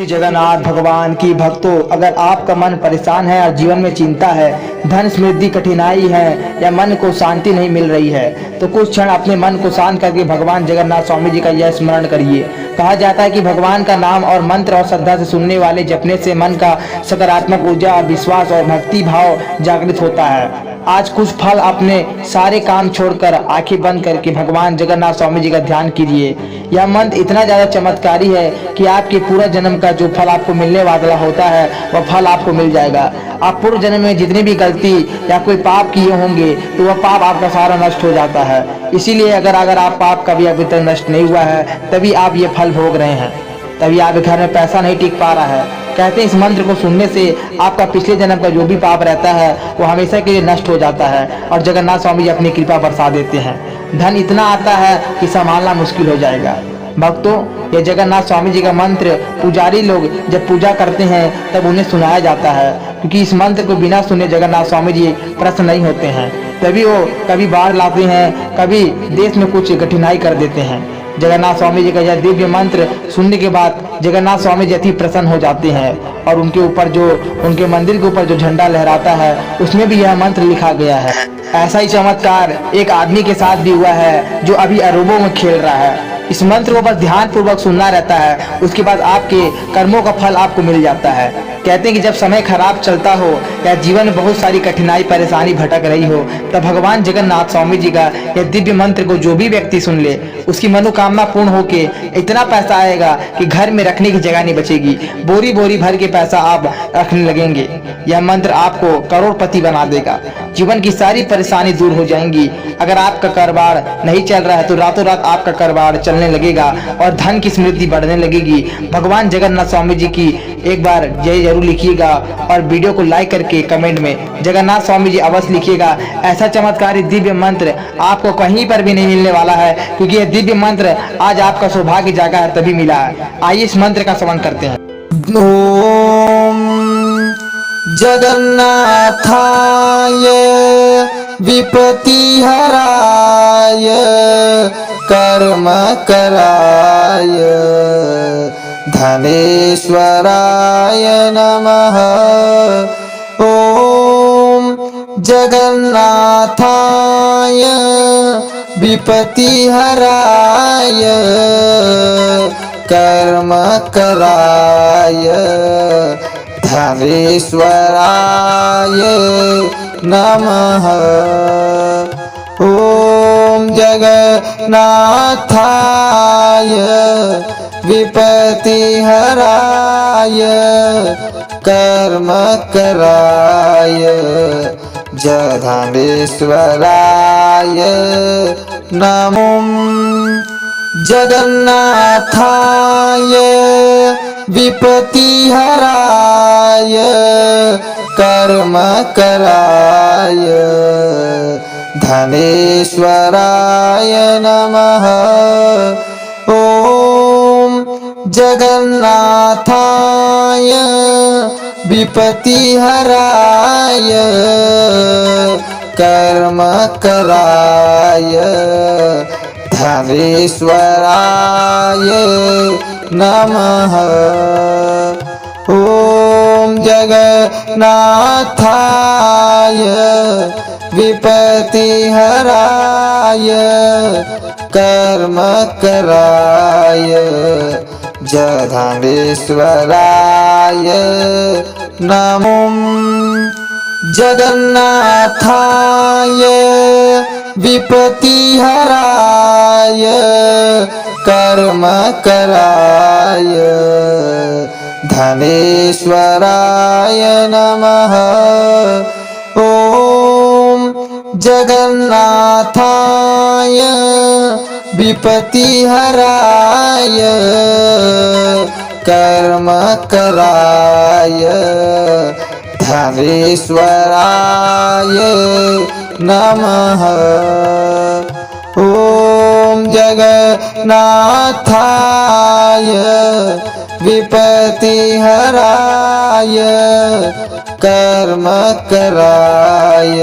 श्री जगन्नाथ भगवान की भक्तों, अगर आपका मन परेशान है और जीवन में चिंता है, धन समृद्धि कठिनाई है या मन को शांति नहीं मिल रही है, तो कुछ क्षण अपने मन को शांत करके भगवान जगन्नाथ स्वामी जी का यह स्मरण करिए। कहा जाता है कि भगवान का नाम और मंत्र और श्रद्धा से सुनने वाले जपने से मन का सकारात्मक ऊर्जा और विश्वास और भक्ति भाव जागृत होता है। आज कुछ फल अपने सारे काम छोड़कर आंखें बंद करके भगवान जगन्नाथ स्वामी जी का ध्यान कीजिए। यह मंत्र इतना ज्यादा चमत्कारी है कि आपके पूरा जन्म का जो फल आपको मिलने वाला होता है वह फल आपको मिल जाएगा। आप पूर्व जन्म में जितनी भी गलती या कोई पाप किए होंगे तो वह पाप आपका सारा नष्ट हो जाता है। इसीलिए अगर आप पाप कभी अभी तक नष्ट नहीं हुआ है, तभी आप ये फल भोग रहे हैं, तभी आपके घर में पैसा नहीं टिक पा रहा है। कहते हैं इस मंत्र को सुनने से आपका पिछले जन्म का जो भी पाप रहता है वो हमेशा के लिए नष्ट हो जाता है और जगन्नाथ स्वामी जी अपनी कृपा बरसा देते हैं। धन इतना आता है कि संभालना मुश्किल हो जाएगा। भक्तों, ये जगन्नाथ स्वामी जी का मंत्र पुजारी लोग जब पूजा करते हैं तब उन्हें सुनाया जाता है, क्योंकि इस मंत्र को बिना सुने जगन्नाथ स्वामी जी प्रसन्न नहीं होते हैं। तभी वो कभी बाढ़ लाते हैं, कभी देश में कुछ कठिनाई कर देते हैं। जगन्नाथ स्वामी जी का यह दिव्य मंत्र सुनने के बाद जगन्नाथ स्वामी जी अति प्रसन्न हो जाते हैं और उनके ऊपर जो उनके मंदिर के ऊपर जो झंडा लहराता है उसमें भी यह मंत्र लिखा गया है। ऐसा ही चमत्कार एक आदमी के साथ भी हुआ है जो अभी अरबों में खेल रहा है। इस मंत्र को बस ध्यान पूर्वक सुनना रहता है, उसके बाद आपके कर्मों का फल आपको मिल जाता है। कहते हैं कि जब समय खराब चलता हो या जीवन में बहुत सारी कठिनाई परेशानी भटक रही हो, तब भगवान जगन्नाथ स्वामी जी का यह दिव्य मंत्र को जो भी व्यक्ति सुन ले उसकी मनोकामना पूर्ण होके इतना पैसा आएगा कि घर में रखने की जगह नहीं बचेगी। बोरी बोरी भर के पैसा आप रखने लगेंगे। यह मंत्र आपको करोड़पति बना देगा। जीवन की सारी परेशानी दूर हो जाएंगी। अगर आपका कारोबार नहीं चल रहा है तो रातों रात आपका कारोबार चलने लगेगा और धन की समृद्धि बढ़ने लगेगी। भगवान जगन्नाथ स्वामी जी की एक बार जय जरूर लिखिएगा और वीडियो को लाइक करके कमेंट में जगन्नाथ स्वामी जी अवश्य लिखिएगा। ऐसा चमत्कारी दिव्य मंत्र आपको कहीं पर भी नहीं मिलने वाला है, क्योंकि यह दिव्य मंत्र आज आपका सौभाग्य जागा है तभी मिला है। आइए इस मंत्र का श्रवण करते हैं। ओम जगन्नाथाय विपत्ति हराय कर्म कराय धनेश्वराय नमः। ओम जगन्नाथाय विपत्ति हराय कर्म कराय धनेश्वराय नमः। ओम जगन्नाथाय विपत्ति हराय कर्म कराय धनेश्वराय नमो। जगन्नाथाय विपत्ति हराय कर्म कराय धनेश्वराय नमः। ओम जगन्नाथाय विपत्ति हराय कर्म कराय धनेश्वराय नमः। ओम जगन्नाथाय विपत्ति हराय कर्म कराय धनेश्वराय नमो। जगन्नाथाय विपत्ति हराय कर्म कराय धनेश्वराय नमः। ओम जगन्नाथाय विपत्ति हराय कर्म कराय धनेश्वराय नमः। ओम जगन्नाथाय विपत्ति हराय कर्म कराय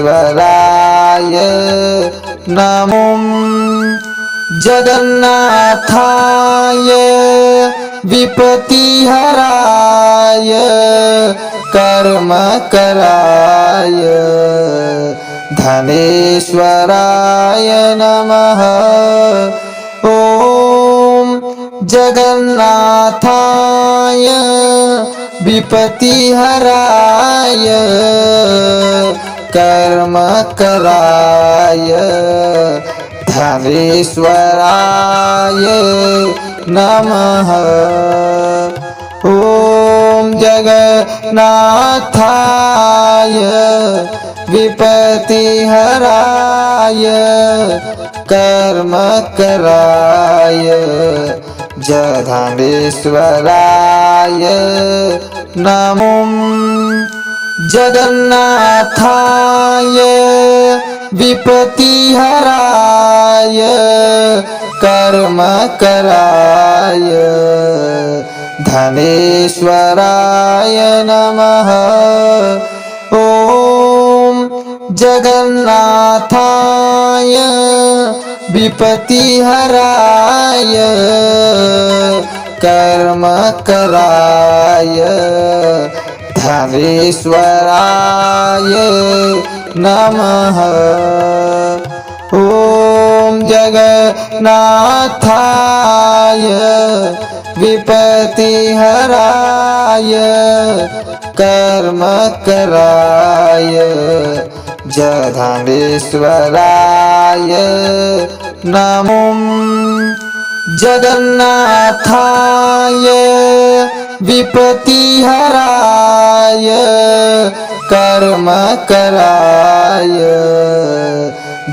धनेश्वराय नमो। जगन्नाथाय विपतिहराय कर्मकराय धनेश्वराय नमः। ॐ जगन्नाथाय विपतिहराय कर्मकराय धनेश्वराय नमः। ॐ जगन्नाथाय विपतिहराय कर्मकराय धनेश्वराय नमो। जगन्नाथाय विपतिहराय कर्मकराय धनेश्वराय नमः। ॐ जगन्नाथाय विपतिहराय कर्मकराय धनेश्वराय नमः। ॐ जगन्नाथाय विपतिहराय कर्मकराय धनेश्वराय नमो। जगन्नाथाय विपतिहराय कर्मकराय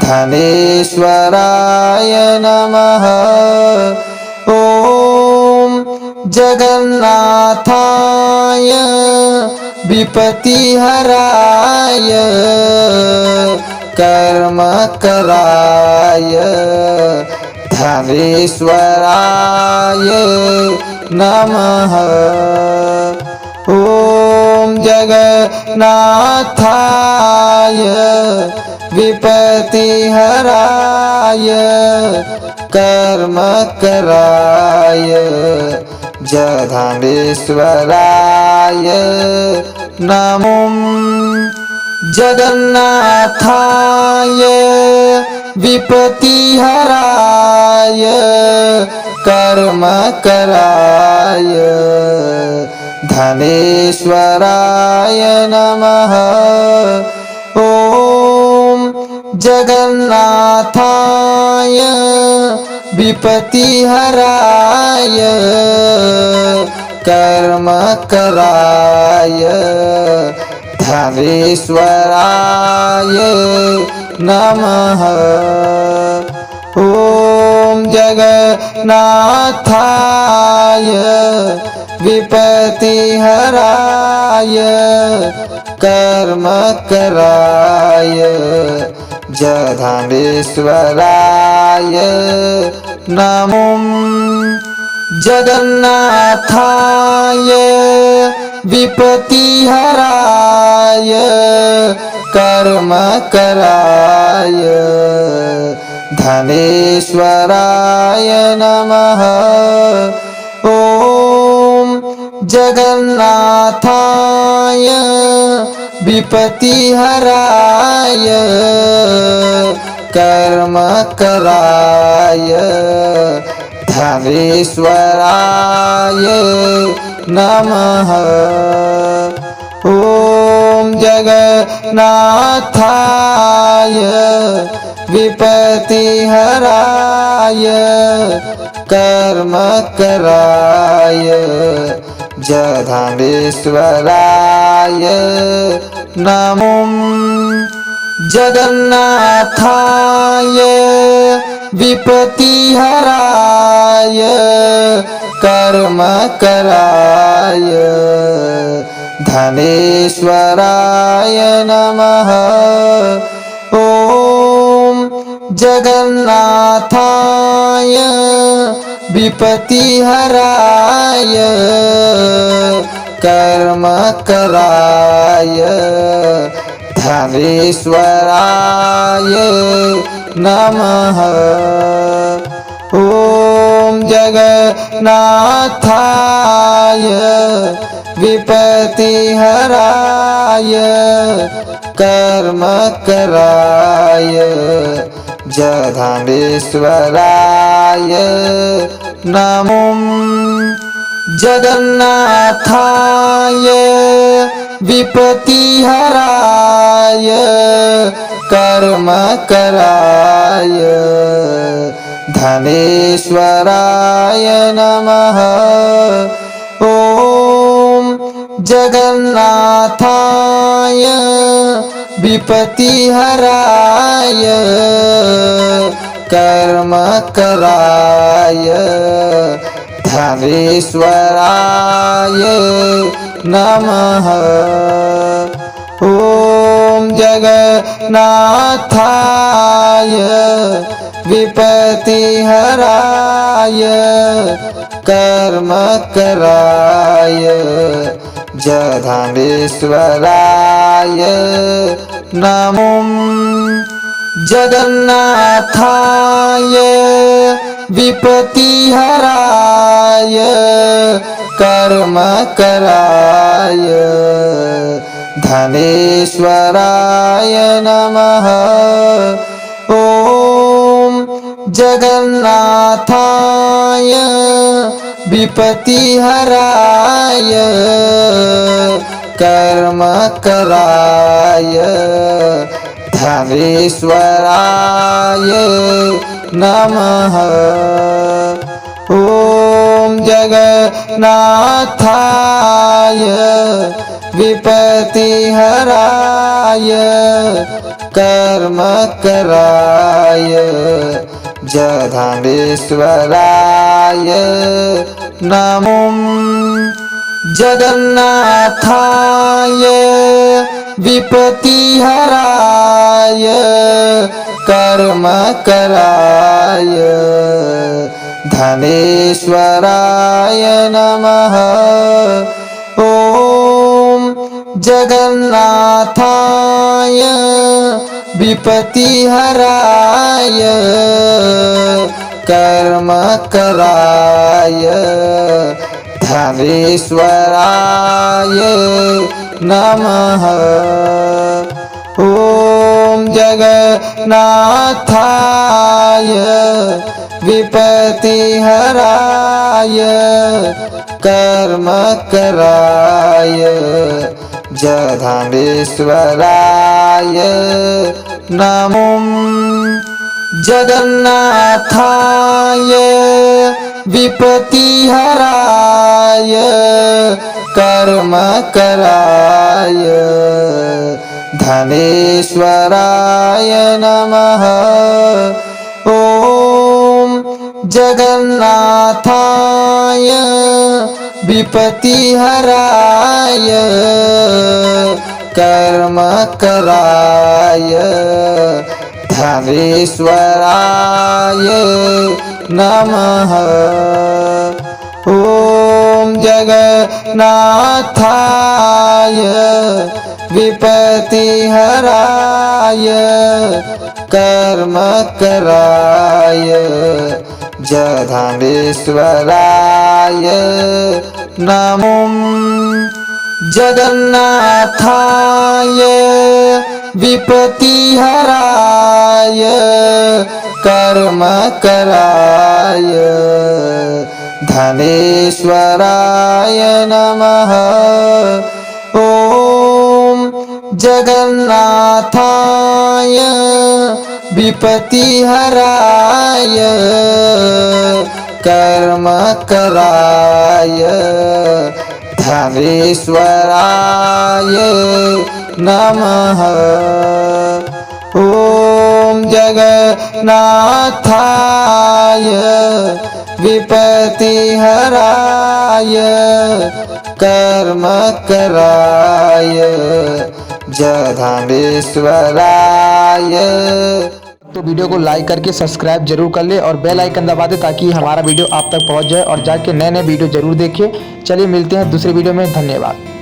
धनेश्वराय नमः। ॐ जगन्नाथाय विपतिहराय कर्मकराय धनेश्वराय नमः। ॐ जगन्नाथाय विपतिहराय कर्मकराय धनेश्वराय नमो। जगन्नाथाय विपतिहराय कर्मकराय धनेश्वराय नमः। ॐ जगन्नाथाय विपतिहराय कर्मकराय धनेश्वराय नमः। ॐ जगन्नाथाय विपतिहराय कर्मकराय धनेश्वराय नमो। जगन्नाथाय विपतिहराय कर्मकराय धनेश्वराय नमः। ॐ जगन्नाथाय विपतिहराय कर्मकराय धनेश्वराय नमः। ॐ जगन्नाथाय विपतिहराय कर्मकराय धनेश्वराय नमो। जगन्नाथाय विपतिहराय कर्मकराय धनेश्वराय नमः। ॐ जगन्नाथाय विपतिहराय कर्मकराय धनेश्वराय नमः। ॐ जगन्नाथाय विपतिहराय कर्मकराय जगदीश्वराय नमो जगन्नाथाय विपतिहराय कर्मकराय धनेश्वराय नमः। ॐ जगन्नाथाय विपतिहराय कर्मकराय धनेश्वराय नमः। ॐ जगन्नाथाय विपतिहराय कर्मकराय जगदीश्वराय नमो जगन्नाथाय विपतिहराय कर्मकराय धनेश्वराय नमः। ॐ जगन्नाथाय विपतिहराय कर्मकराय धनेश्वराय नमः। ॐ जगन्नाथाय विपतिहराय कर्मकराय जगदीश्वराय नमो जगन्नाथाय विपतिहराय कर्मकराय धनेश्वराय नमः। ॐ जगन्नाथाय विपतिहराय कर्मकराय धनेश्वराय नमः। ॐ जगन्नाथाय विपतिहराय कर्मकराय जगदीश्वराय नमो जगन्नाथाय विपतिहराय कर्मकराय धनेश्वराय नमः। ॐ जगन्नाथाय विपतिहराय कर्मकराय धनेश्वराय नमः। ॐ जगन्नाथाय विपतिहराय कर्मकराय जगदीश्वराय नमो जगन्नाथाय विपतिहराय कर्मकराय धनेश्वराय नमः। ॐ जगन्नाथाय विपतिहराय कर्मकराय धनेश्वराय नमः। ॐ जगन्नाथाय विपतिहराय कर्मकराय जगदीश्वराय। तो वीडियो को लाइक करके सब्सक्राइब जरूर कर ले और बेल आइकन दबा दे ताकि हमारा वीडियो आप तक पहुंच जाए और जाके नए नए वीडियो जरूर देखें। चलिए मिलते हैं दूसरे वीडियो में। धन्यवाद।